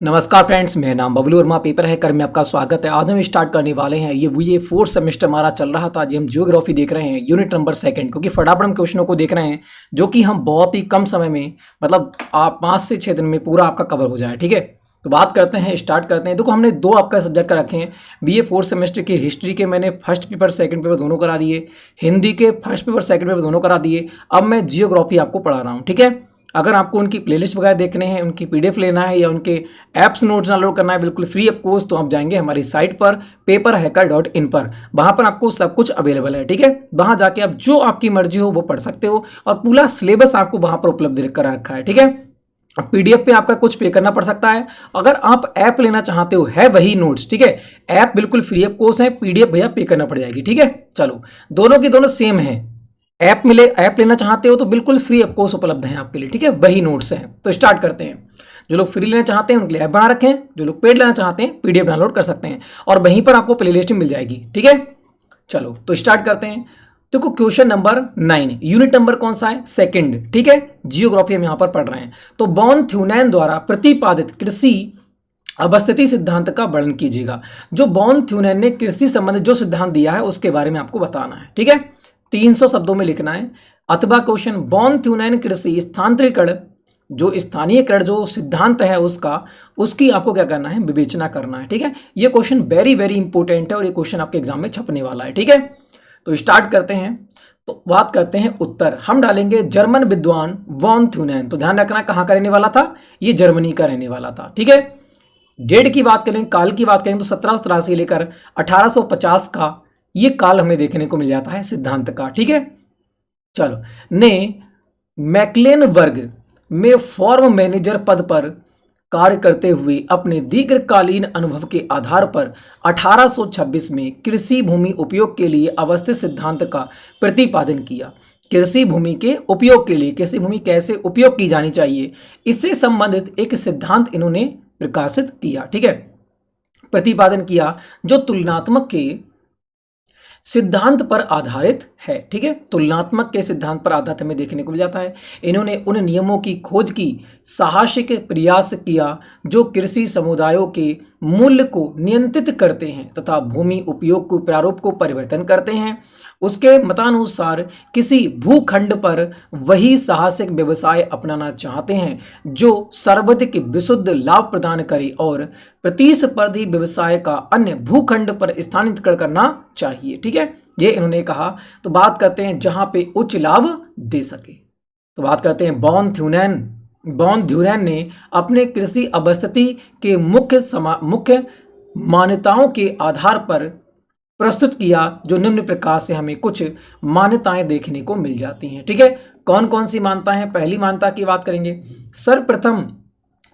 नमस्कार फ्रेंड्स, मेरा नाम बबलू वर्मा, पेपर हैकर में आपका स्वागत है। आज हम स्टार्ट करने वाले हैं ये फोर्थ सेमेस्टर हमारा चल रहा था जी। हम ज्योग्राफी देख रहे हैं, यूनिट नंबर 2, क्योंकि फटाफट हम क्वेश्चनों को देख रहे हैं जो कि हम बहुत ही कम समय में, मतलब आप 5 से 6 दिन में पूरा आपका कवर हो जाए। ठीक है, तो बात करते हैं, स्टार्ट करते हैं। देखो, हमने 2 आपका सब्जेक्ट का रखे हैं। बीए फोर्थ सेमेस्टर के हिस्ट्री के मैंने फर्स्ट पेपर सेकंड पेपर दोनों करा दिए, हिंदी के फर्स्ट पेपर सेकंड पेपर दोनों करा दिए। अब मैं जियोग्राफी आपको पढ़ा रहा हूँ। ठीक है, अगर आपको उनकी प्लेलिस्ट वगैरह देखने हैं, उनकी पीडीएफ लेना है या उनके ऐप्स नोट्स डाउनलोड करना है बिल्कुल फ्री ऑफ कॉस्ट, तो आप जाएंगे हमारी साइट पर paperhacker.in पर। वहाँ पर आपको सब कुछ अवेलेबल है। ठीक है, वहाँ जाके आप जो आपकी मर्जी हो वो पढ़ सकते हो और पूरा सिलेबस आपको वहाँ पर उपलब्ध करा रखा है। ठीक है, पीडीएफ पे आपका कुछ पे करना पड़ सकता है। अगर आप ऐप लेना चाहते हो, है वही नोट्स। ठीक है, ऐप बिल्कुल फ्री ऑफ कॉस्ट है, पीडीएफ भैया पे करना पड़ जाएगी। ठीक है, चलो, दोनों की दोनों सेम है। ऐप लेना चाहते हो तो बिल्कुल फ्री ऑफ कॉस्ट उपलब्ध है आपके लिए। ठीक है, वही नोट्स हैं। तो स्टार्ट करते हैं। जो लोग फ्री लेना चाहते हैं उनके लिए ऐप बना रखे हैं, जो लोग पेड लेना चाहते हैं पीडीएफ डाउनलोड कर सकते हैं और वहीं पर आपको प्लेलिस्ट मिल जाएगी। ठीक है, चलो तो स्टार्ट करते हैं। देखो, क्वेश्चन नंबर 9, यूनिट नंबर कौन सा है? 2। ठीक है, जियोग्राफी हम यहां पर पढ़ रहे हैं। तो बॉन थ्यूनैन द्वारा प्रतिपादित कृषि अवस्थिति सिद्धांत का वर्णन कीजिएगा। जो बॉन थ्यूनैन ने कृषि संबंधित जो सिद्धांत दिया है उसके बारे में आपको बताना है। ठीक है, 300 शब्दों में लिखना है। अथवा क्वेश्चन, बॉन थ्यूनैन कृषि स्थानांतरीकरण, जो स्थानीयकरण जो सिद्धांत है उसकी आपको क्या करना है? विवेचना करना है। ठीक है, ये क्वेश्चन वेरी वेरी इंपॉर्टेंट है और ये क्वेश्चन आपके एग्जाम में छपने वाला है। ठीक है, तो स्टार्ट करते हैं। तो बात करते हैं उत्तर। हम डालेंगे जर्मन विद्वान बॉन थ्यूनैन। तो ध्यान रखना कहाँ का रहने वाला था? ये जर्मनी का रहने वाला था। ठीक है, डेट की बात करें, काल की बात करें तो 1783 लेकर 1850 का ये काल हमें देखने को मिल जाता है सिद्धांत का। ठीक है, चलो, ने मैक्लेनबर्ग में फॉर्म मैनेजर पद पर कार्य करते हुए अपने दीर्घकालीन अनुभव के आधार पर 1826 में कृषि भूमि उपयोग के लिए अवस्थित सिद्धांत का प्रतिपादन किया। कृषि भूमि के उपयोग के लिए, कृषि भूमि कैसे उपयोग की जानी चाहिए, इससे संबंधित एक सिद्धांत इन्होंने प्रकाशित किया। ठीक है, प्रतिपादन किया जो तुलनात्मक के सिद्धांत पर आधारित है। ठीक है, तुलनात्मक के सिद्धांत पर आधारित हमें देखने को मिल जाता है। इन्होंने उन नियमों की खोज की, साहसिक प्रयास किया जो कृषि समुदायों के मूल्य को नियंत्रित करते हैं तथा भूमि उपयोग को प्रारूप को परिवर्तन करते हैं। उसके मतानुसार किसी भूखंड पर वही साहसिक व्यवसाय अपनाना चाहते हैं जो सर्वाधिक विशुद्ध लाभ प्रदान करे और प्रतिस्पर्धी व्यवसाय का अन्य भूखंड पर स्थानांतरण करना चाहिए। ठीक है, ये इन्होंने कहा। तो बात करते हैं जहां पे उच्च लाभ दे सके। तो बात करते हैं बॉन थ्यूनैन ने अपने कृषि अवस्थिति के मुख्य मान्यताओं के आधार पर प्रस्तुत किया, जो निम्न प्रकार से हमें कुछ मान्यताएं देखने को मिल जाती हैं। ठीक है, कौन कौन सी मान्यता है? पहली मान्यता की बात करेंगे। सर्वप्रथम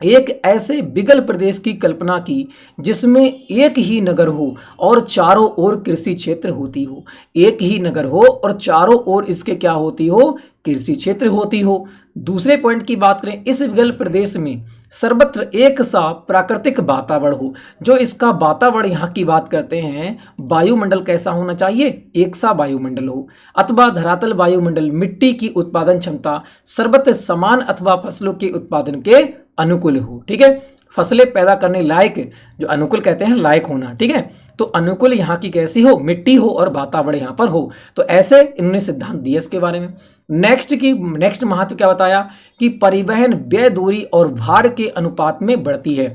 एक ऐसे विकल प्रदेश की कल्पना की जिसमें एक ही नगर हो और चारों ओर कृषि क्षेत्र होती हो। एक ही नगर हो और चारों ओर इसके क्या होती हो? कृषि क्षेत्र होती हो। दूसरे पॉइंट की बात करें, इस विकल प्रदेश में सर्वत्र एक सा प्राकृतिक वातावरण हो। जो इसका वातावरण यहाँ की बात करते हैं, वायुमंडल कैसा होना चाहिए? एक सा वायुमंडल हो। अथवा धरातल वायुमंडल मिट्टी की उत्पादन क्षमता सर्वत्र समान अथवा फसलों के उत्पादन के अनुकूल हो। ठीक है, फसलें पैदा करने लायक, जो अनुकूल कहते हैं लायक होना। ठीक है, तो अनुकूल यहाँ की कैसी हो? मिट्टी हो और वातावरण यहाँ पर हो। तो ऐसे इन्होंने सिद्धांत दिए इसके बारे में। नेक्स्ट महत्व क्या बताया कि परिवहन व्यय दूरी और भार के अनुपात में बढ़ती है।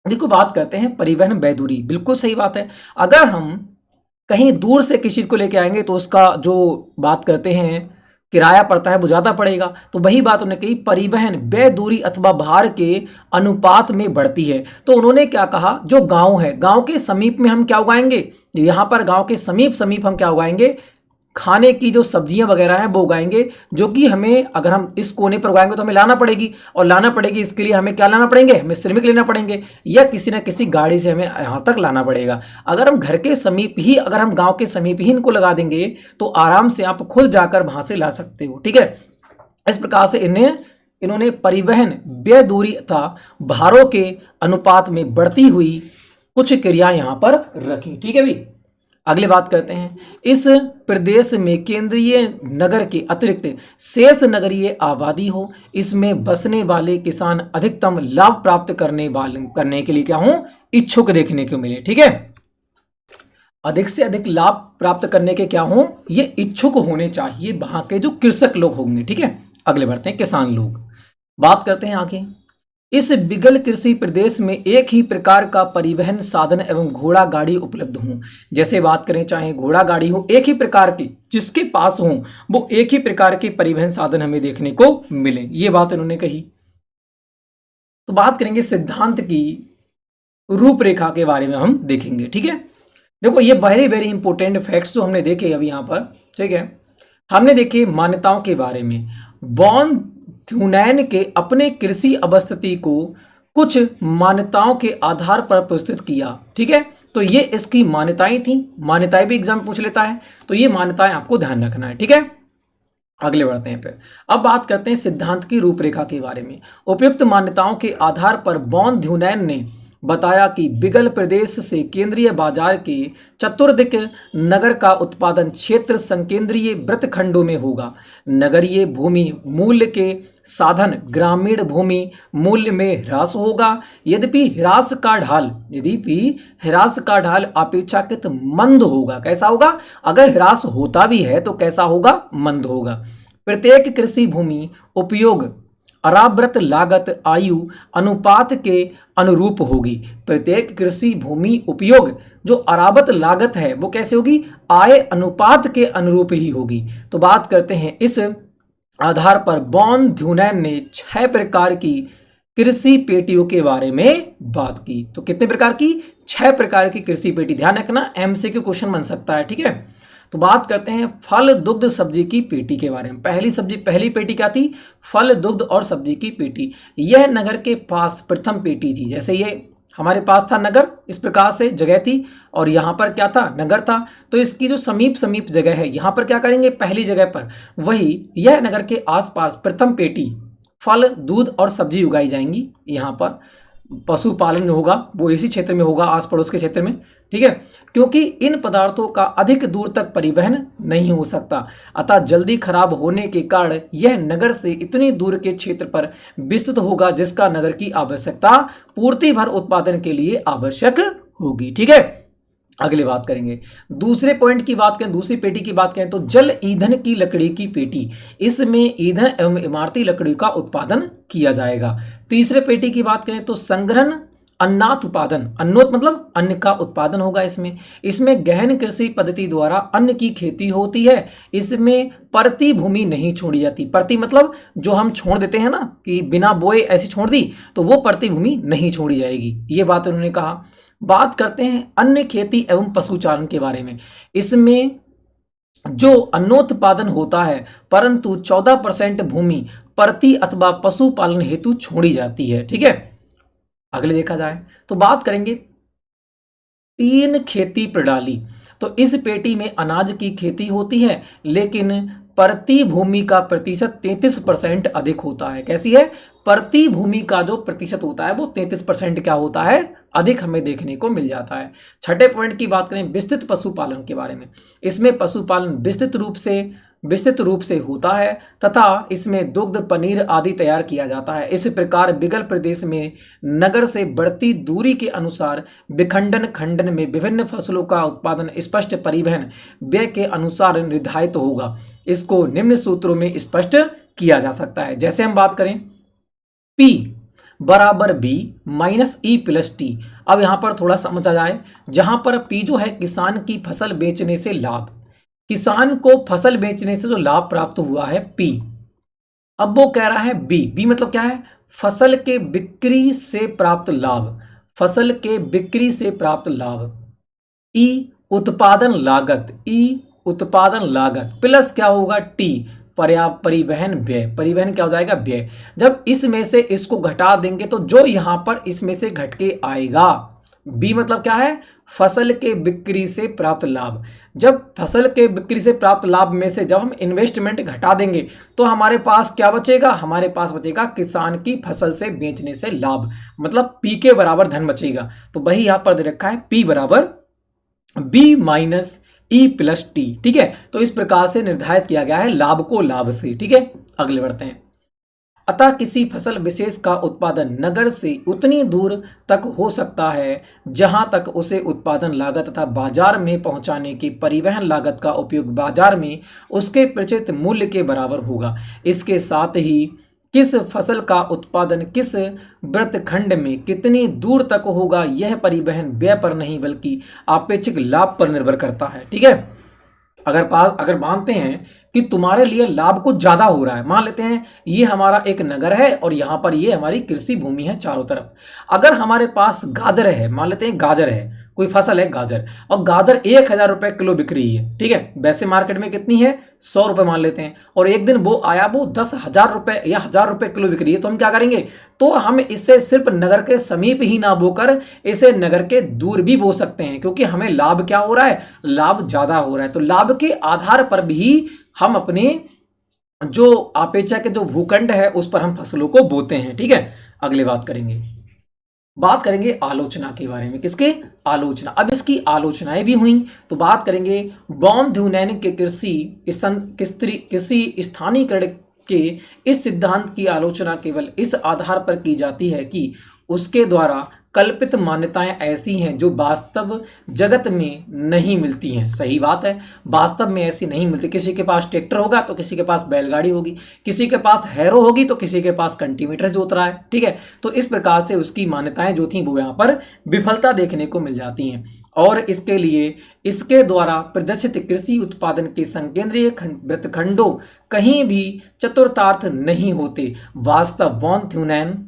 देखो, बात करते हैं परिवहन व्यय दूरी, बिल्कुल सही बात है। अगर हम कहीं दूर से किसी चीज को लेके आएंगे तो उसका जो बात करते हैं किराया पड़ता है वो ज़्यादा पड़ेगा। तो वही बात उन्होंने कही, परिवहन व्यय दूरी अथवा भार के अनुपात में बढ़ती है। तो उन्होंने क्या कहा, जो गांव है, गांव के समीप में हम क्या उगाएंगे? यहाँ पर गांव के समीप हम क्या उगाएंगे? खाने की जो सब्जियां वगैरह हैं वो उगाएंगे, जो कि हमें, अगर हम इस कोने पर उगाएंगे तो हमें लाना पड़ेगी, और लाना पड़ेगी इसके लिए हमें क्या लाना पड़ेंगे? हमें श्रमिक लेना पड़ेंगे या किसी न किसी गाड़ी से हमें यहाँ तक लाना पड़ेगा। अगर हम घर के समीप ही, अगर हम गांव के समीप ही इनको लगा देंगे तो आराम से आप खुद जाकर वहां से ला सकते हो। ठीक है, इस प्रकार से इन्होंने परिवहन व्यय दूरी तथा भारों के अनुपात में बढ़ती हुई कुछ क्रिया यहाँ पर रखी। ठीक है भाई, अगली बात करते हैं, इस प्रदेश में केंद्रीय नगर के अतिरिक्त शेष नगरीय आबादी हो, इसमें बसने वाले किसान अधिकतम लाभ प्राप्त करने के लिए क्या हो, इच्छुक देखने को मिले। ठीक है, अधिक से अधिक लाभ प्राप्त करने के क्या हो, ये इच्छुक होने चाहिए वहां के जो कृषक लोग होंगे। ठीक है, अगले बढ़ते हैं, किसान लोग। बात करते हैं आगे, इस बिगल कृषि प्रदेश में एक ही प्रकार का परिवहन साधन एवं घोड़ा गाड़ी उपलब्ध हो। जैसे बात करें, चाहे घोड़ा गाड़ी हो, एक ही प्रकार की जिसके पास हो, वो एक ही प्रकार के परिवहन साधन हमें देखने को मिले, ये बात उन्होंने कही। तो बात करेंगे सिद्धांत की रूपरेखा के बारे में हम देखेंगे। ठीक है, देखो ये वेरी वेरी इंपॉर्टेंट फैक्ट्स जो हमने देखे अभी यहाँ पर। ठीक है, हमने देखे मान्यताओं के बारे में। वॉन थ्यूनैन के अपने कृषि अवस्थिति को कुछ मान्यताओं के आधार पर प्रस्तुत किया। ठीक है, तो ये इसकी मान्यताएं थी, मान्यताएं भी एग्जाम पूछ लेता है, तो ये मान्यताएं आपको ध्यान रखना है। ठीक है, अगले बढ़ते हैं फिर। अब बात करते हैं सिद्धांत की रूपरेखा के बारे में। उपयुक्त मान्यताओं के आधार पर वॉन थ्यूनैन ने बताया कि बिगल प्रदेश से केंद्रीय बाजार के चतुर्दिक नगर का उत्पादन क्षेत्र संकेंद्रीय वृत्तखंडों में होगा। नगरीय भूमि मूल्य के साधन ग्रामीण भूमि मूल्य में ह्रास होगा। यद्यपि ह्रास का ढाल अपेक्षाकृत मंद होगा। कैसा होगा? अगर ह्रास होता भी है तो कैसा होगा? मंद होगा। प्रत्येक कृषि भूमि उपयोग अराव्रत लागत आयु अनुपात के अनुरूप होगी। प्रत्येक कृषि भूमि उपयोग जो अरावत लागत है वो कैसे होगी? आय अनुपात के अनुरूप ही होगी। तो बात करते हैं, इस आधार पर वॉन थ्यूनैन ने 6 प्रकार की कृषि पेटियों के बारे में बात की। तो कितने प्रकार की? 6 प्रकार की कृषि पेटी। ध्यान रखना, एमसीक्यू क्वेश्चन बन सकता है। ठीक है, तो बात करते हैं फल दुग्ध सब्जी की पेटी के बारे में। पहली पेटी क्या थी? फल दुग्ध और सब्जी की पेटी। यह नगर के पास प्रथम पेटी थी। जैसे ये हमारे पास था नगर, इस प्रकार से जगह थी, और यहाँ पर क्या था? नगर था। तो इसकी जो समीप जगह है, यहाँ पर क्या करेंगे? पहली जगह पर वही यह नगर के आसपास प्रथम पेटी फल दूध और सब्जी उगाई जाएंगी। यहाँ पर पशुपालन होगा, वो इसी क्षेत्र में होगा, आस पड़ोस के क्षेत्र में। ठीक है, क्योंकि इन पदार्थों का अधिक दूर तक परिवहन नहीं हो सकता, अतः जल्दी खराब होने के कारण यह नगर से इतनी दूर के क्षेत्र पर विस्तृत होगा जिसका नगर की आवश्यकता पूर्ति भर उत्पादन के लिए आवश्यक होगी। ठीक है, अगली बात करेंगे, दूसरे पॉइंट की बात करें, दूसरी पेटी की बात करें तो जल ईंधन की लकड़ी की पेटी। इसमें ईंधन एवं इमारती लकड़ी का उत्पादन किया जाएगा। तीसरे पेटी की बात करें तो संग्रहण अन्नात उत्पादन, अन्नोत मतलब अन्न का उत्पादन होगा। इसमें गहन कृषि पद्धति द्वारा अन्न की खेती होती है। इसमें परती भूमि नहीं छोड़ी जाती। परती मतलब जो हम छोड़ देते हैं ना, कि बिना बोए ऐसी छोड़ दी, तो वो परती भूमि नहीं छोड़ी जाएगी, ये बात उन्होंने कहा। बात करते हैं अन्य खेती एवं पशुचारण के बारे में। इसमें जो अन्नोत्पादन होता है, परंतु 14% भूमि परती अथवा पशुपालन हेतु छोड़ी जाती है। ठीक है, अगले देखा जाए तो बात करेंगे 3 खेती प्रणाली। तो इस पेटी में अनाज की खेती होती है, लेकिन प्रति भूमि का प्रतिशत 33% अधिक होता है। कैसी है? प्रति भूमि का जो प्रतिशत होता है वो 33% क्या होता है? अधिक हमें देखने को मिल जाता है। छठे पॉइंट की बात करें विस्तृत पशुपालन के बारे में। इसमें पशुपालन विस्तृत रूप से होता है तथा इसमें दुग्ध पनीर आदि तैयार किया जाता है। इस प्रकार बिगल प्रदेश में नगर से बढ़ती दूरी के अनुसार विखंडन खंडन में विभिन्न फसलों का उत्पादन स्पष्ट परिवहन व्यय के अनुसार निर्धारित होगा। इसको निम्न सूत्रों में स्पष्ट किया जा सकता है। जैसे हम बात करें P बराबर B minus E plus T। अब यहाँ पर थोड़ा समझ आ जाए, जहाँ पर P जो है किसान की फसल बेचने से लाभ, किसान को फसल बेचने से जो लाभ प्राप्त हुआ है P। अब वो कह रहा है B मतलब क्या है? फसल के बिक्री से प्राप्त लाभ, फसल के बिक्री से प्राप्त लाभ। E उत्पादन लागत प्लस क्या होगा? T परिवहन व्यय। परिवहन क्या हो जाएगा? व्यय। जब इसमें से इसको घटा देंगे तो जो यहां पर इसमें से घट के आएगा, बी मतलब क्या है? फसल के बिक्री से प्राप्त लाभ। जब फसल के बिक्री से प्राप्त लाभ में से जब हम इन्वेस्टमेंट घटा देंगे तो हमारे पास क्या बचेगा? हमारे पास बचेगा किसान की फसल से बेचने से लाभ, मतलब पी के बराबर धन बचेगा। तो वही यहां पर दे रखा है, पी बराबर B minus E plus T. ठीक है, तो इस प्रकार से निर्धारित किया गया है लाभ को लाभ से। ठीक है, अगले बढ़ते हैं। अतः किसी फसल विशेष का उत्पादन नगर से उतनी दूर तक हो सकता है जहां तक उसे उत्पादन लागत तथा बाजार में पहुंचाने की परिवहन लागत का उपयोग बाजार में उसके प्रचलित मूल्य के बराबर होगा। इसके साथ ही किस फसल का उत्पादन किस वृत्तखंड में कितनी दूर तक होगा यह परिवहन व्यय पर नहीं बल्कि आपेक्षिक लाभ पर निर्भर करता है। ठीक है, अगर मानते हैं कि तुम्हारे लिए लाभ कुछ ज्यादा हो रहा है, मान लेते हैं ये हमारा एक नगर है और यहां पर ये हमारी कृषि भूमि है चारों तरफ। अगर हमारे पास गाजर है, मान लेते हैं गाजर है, कोई फसल है गाजर, और गाजर 1,000 रुपए किलो बिक रही है। ठीक है, वैसे मार्केट में कितनी है, 100 रुपए मान लेते हैं, और एक दिन वो आया वो 10,000 रुपए या 1,000 रुपए किलो बिक रही है, तो हम क्या करेंगे, तो हम इसे सिर्फ नगर के समीप ही ना बोकर इसे नगर के दूर भी बो सकते हैं, क्योंकि हमें लाभ क्या हो रहा है, लाभ ज्यादा हो रहा है। तो लाभ के आधार पर भी हम अपने जो अपेक्षा के जो भूखंड है उस पर हम फसलों को बोते हैं। ठीक है, अगली बात करेंगे आलोचना के बारे में। किसके, आलोचना। अब इसकी आलोचनाएं भी हुई, तो बात करेंगे वॉन ध्यूनैन के कृषि स्थानीयकरण के इस सिद्धांत की आलोचना केवल इस आधार पर की जाती है कि उसके द्वारा कल्पित मान्यताएं ऐसी हैं जो वास्तव जगत में नहीं मिलती हैं। सही बात है, वास्तव में ऐसी नहीं मिलती। किसी के पास ट्रैक्टर होगा तो किसी के पास बैलगाड़ी होगी, किसी के पास हैरो होगी तो किसी के पास कल्टीवेटर जोत रहा है। ठीक है, तो इस प्रकार से उसकी मान्यताएं जो थी वो यहाँ पर विफलता देखने को मिल जाती हैं, और इसके लिए इसके द्वारा प्रदर्शित कृषि उत्पादन के संकेंद्रीय वृत्तखंडों कहीं भी चतुर्थार्थ नहीं होते। वास्तव वॉन थ्यूनैन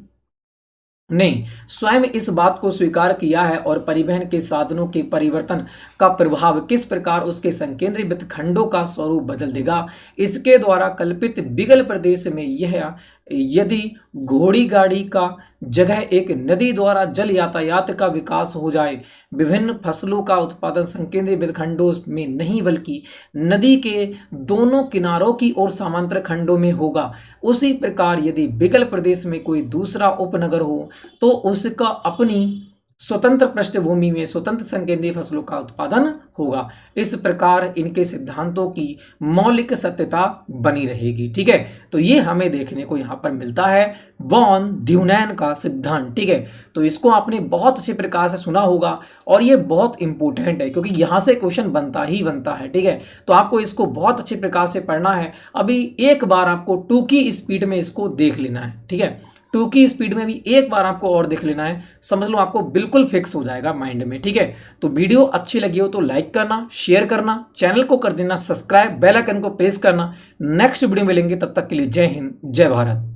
ने स्वयं इस बात को स्वीकार किया है, और परिवहन के साधनों के परिवर्तन का प्रभाव किस प्रकार उसके संकेंद्रीय वृत्तखंडों का स्वरूप बदल देगा, इसके द्वारा कल्पित बिगल प्रदेश में यह यदि घोड़ी गाड़ी का जगह एक नदी द्वारा जल यातायात का विकास हो जाए, विभिन्न फसलों का उत्पादन संकेंद्रीय वृत्तखंडों में नहीं बल्कि नदी के दोनों किनारों की ओर समांतर खंडों में होगा, उसी प्रकार यदि बिगल प्रदेश में कोई दूसरा उपनगर हो तो उसका अपनी स्वतंत्र पृष्ठभूमि में स्वतंत्र संकेंद्रीय फसलों का उत्पादन होगा। इस प्रकार इनके सिद्धांतों की मौलिक सत्यता बनी रहेगी। ठीक है, तो ये हमें देखने को यहाँ पर मिलता है वॉन ध्यूनैन का सिद्धांत। ठीक है, तो इसको आपने बहुत अच्छे प्रकार से सुना होगा, और ये बहुत इंपॉर्टेंट है क्योंकि यहाँ से क्वेश्चन बनता ही बनता है। ठीक है, तो आपको इसको बहुत अच्छे प्रकार से पढ़ना है। अभी एक बार आपको 2 की स्पीड में इसको देख लेना है। ठीक है, 2 की स्पीड में भी एक बार आपको और देख लेना है, समझ लो आपको बिल्कुल फिक्स हो जाएगा माइंड में। ठीक है, तो वीडियो अच्छी लगी हो तो लाइक करना, शेयर करना, चैनल को कर देना सब्सक्राइब, बेल आइकन को प्रेस करना। नेक्स्ट वीडियो में मिलेंगे, तब तक के लिए जय हिंद, जय भारत।